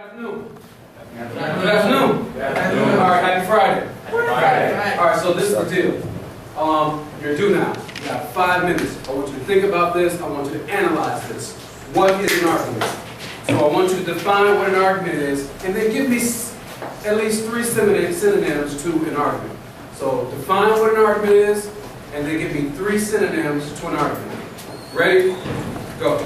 afternoon. Good afternoon. Good afternoon. All right, happy Friday. All right, so this is the deal. You're due now. You got 5 minutes. I want you to think about this. I want you to analyze this. What is an argument? So I want you to define what an argument is, and then give me at least 3 synonyms to an argument. So define what an argument is, and then give me 3 synonyms to an argument. Ready? Go.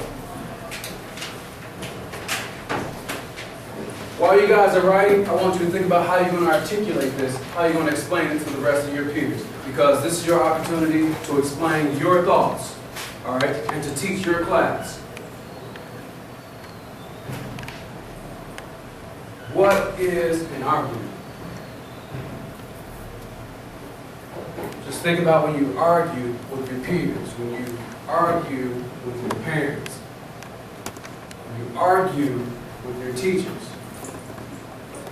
While you guys are writing, I want you to think about how you're going to articulate this, how you're going to explain it to the rest of your peers. Because this is your opportunity to explain your thoughts, all right, and to teach your class. What is an argument? Just think about when you argue with your peers, when you argue with your parents, when you argue with your teachers.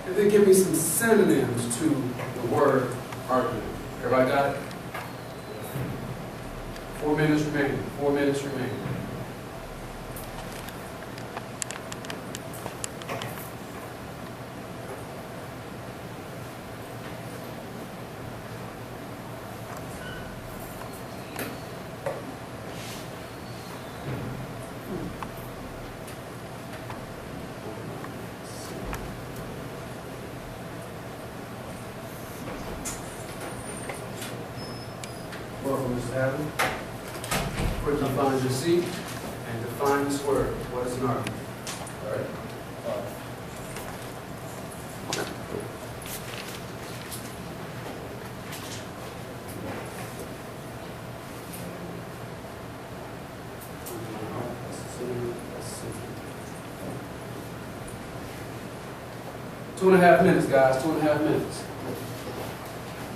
And then give me some synonyms to the word argument. Everybody got it? 4 minutes remaining. 4 minutes remaining. Welcome, Mr. Adams. Quickly find your seat and define this word. What is an argument? All right. 2.5 minutes, guys. 2.5 minutes.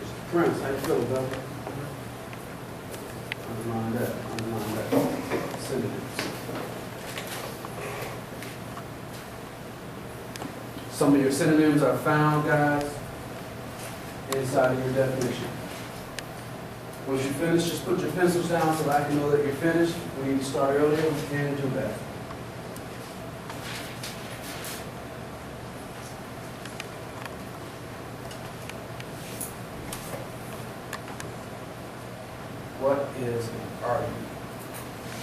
Mr. Prince, how you feeling, brother? Underline that. Underline that. Synonyms. Some of your synonyms are found, guys, inside of your definition. Once you finish, just put your pencils down so that I can know that you're finished. We need to start earlier. We can do that. What is an argument?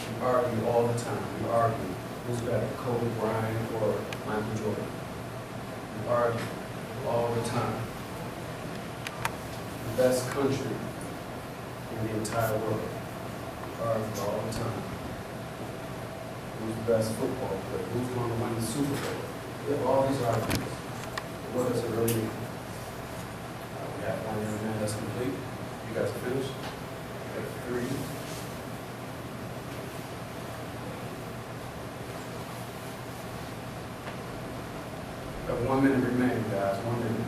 We argue all the time. We argue who's better, Kobe Bryant or Michael Jordan. We argue all the time. The best country in the entire world. We argue all the time. Who's the best football player? Who's going to win the Super Bowl? We have all these arguments. What does it really mean? We have one young man that's complete. You guys are finished? 3. We have 1 minute remaining, guys. 1 minute.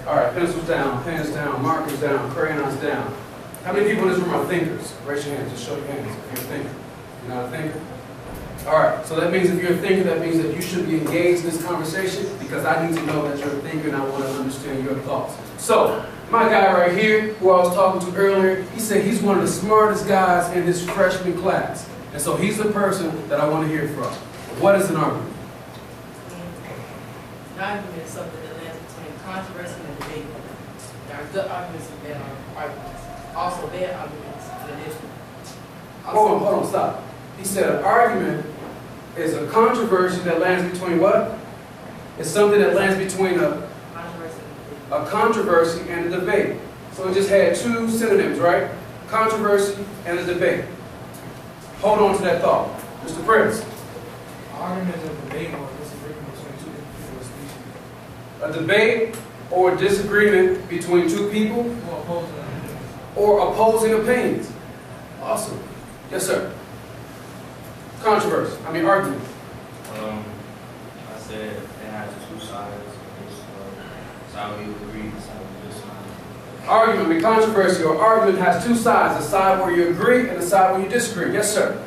All right, pencils down, pens down, markers down, crayons down. How many people in this room are thinkers? Raise your hands, just show your hands if you're a thinker. You're not a thinker? All right, so that means if you're a thinker, that means that you should be engaged in this conversation because I need to know that you're a thinker and I want to understand your thoughts. So, my guy right here, who I was talking to earlier, he said he's one of the smartest guys in his freshman class. And so he's the person that I want to hear from. What is an argument? An argument is something that lands between controversy and debate. There are good arguments and bad arguments. Also, bad arguments in addition. Hold on, stop. He said an argument is a controversy that lands between what? It's something that lands between a controversy and a debate. So it just had 2 synonyms, right? Controversy and a debate. Hold on to that thought. Mr. Prince. Argument is a debate or disagreement between 2 people species. A debate or disagreement between 2 people or opposing opinions. Awesome. Yes, sir. Controversy. Argument. I said it has 2 sides. Side where you agree, side where you disagree. Argument, controversy, or argument has 2 sides. A side where you agree and a side where you disagree. Yes, sir.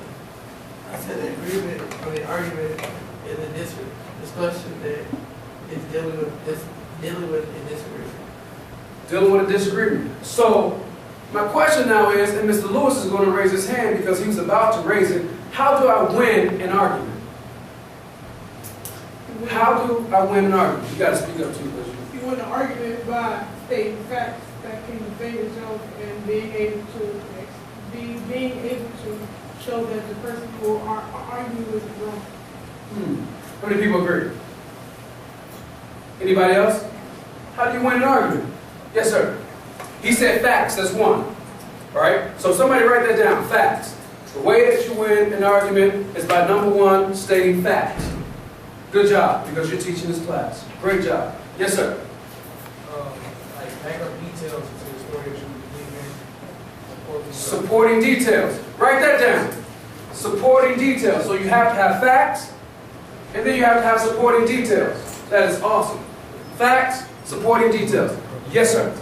I said the agreement, argument in the district, discussion that is dealing with a disagreement. Dealing with a disagreement. So, my question now is, and Mr. Lewis is going to raise his hand because he was about to raise it, how do I win an argument? How do I win an argument? You got to speak up too, because You win an argument by stating facts that can defend yourself and being able to show that the person who are arguing with is wrong. How many people agree? Anybody else? How do you win an argument? Yes, sir. He said facts, that's one. All right? So somebody write that down, facts. The way that you win an argument is by number one, stating facts. Good job, because you're teaching this class. Great job. Yes, sir. Like backup details to the story that you believe in. Supporting details. Write that down. Supporting details. So you have to have facts, and then you have to have supporting details. That is awesome. Facts, supporting details. Yes, sir.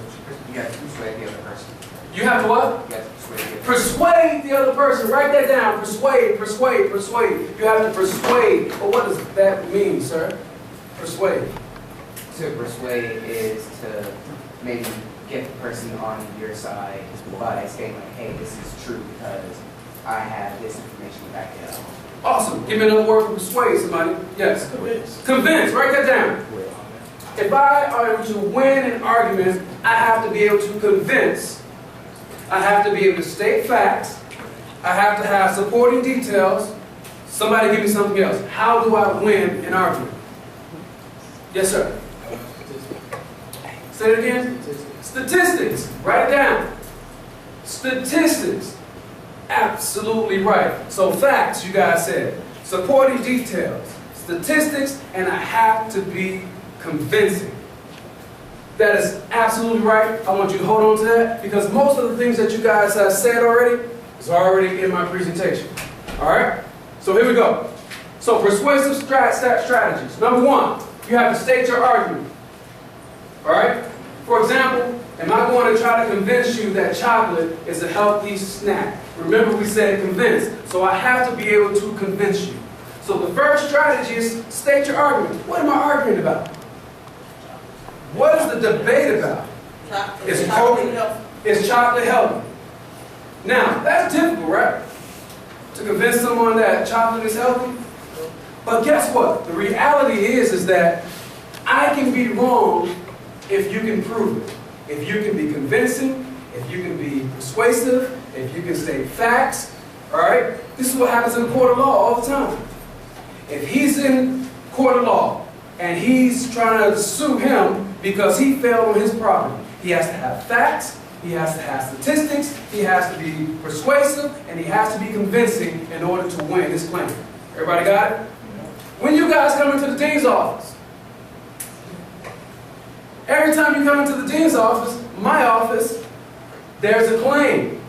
You have to persuade the other person. You have to what? You have to persuade the other person. Persuade the other person. Write that down. Persuade, persuade, persuade. You have to persuade. But what does that mean, sir? Persuade. To persuade is to maybe get the person on your side by saying like, hey, this is true because I have this information to back it up. Awesome. Give me another word for persuade, somebody. Yes. Convince. Convince. Write that down. If I am to win an argument, I have to be able to convince. I have to be able to state facts. I have to have supporting details. Somebody give me something else. How do I win an argument? Yes, sir. Say it again. Statistics. Write it down. Statistics. Absolutely right. So facts, you guys said. Supporting details. Statistics, and I have to be convincing. That is absolutely right. I want you to hold on to that because most of the things that you guys have said already is already in my presentation. All right? So here we go. So persuasive strategies. Number one, you have to state your argument. All right? For example, am I going to try to convince you that chocolate is a healthy snack? Remember we said convince. So I have to be able to convince you. So the first strategy is state your argument. What am I arguing about? What is the debate about? Is chocolate healthy? Now, that's difficult, right? To convince someone that chocolate is healthy. But guess what? The reality is that I can be wrong if you can prove it. If you can be convincing, if you can be persuasive, if you can state facts, all right? This is what happens in court of law all the time. If he's in court of law and he's trying to sue him because he failed on his property, he has to have facts, he has to have statistics, he has to be persuasive, and he has to be convincing in order to win his claim. Everybody got it? When you guys come into the dean's office, every time you come into the dean's office, my office, there's a claim.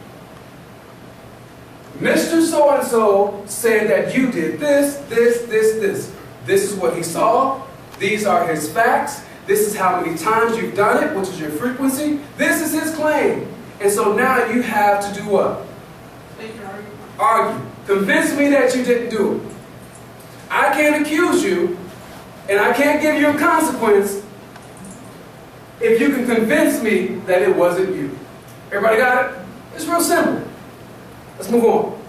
Mr. So-and-so said that you did this, this, this, this. This is what he saw. These are his facts. This is how many times you've done it, which is your frequency. This is his claim. And so now you have to do what? Argue. Convince me that you didn't do it. I can't accuse you, and I can't give you a consequence if you can convince me that it wasn't you. Everybody got it? It's real simple. Let's move on.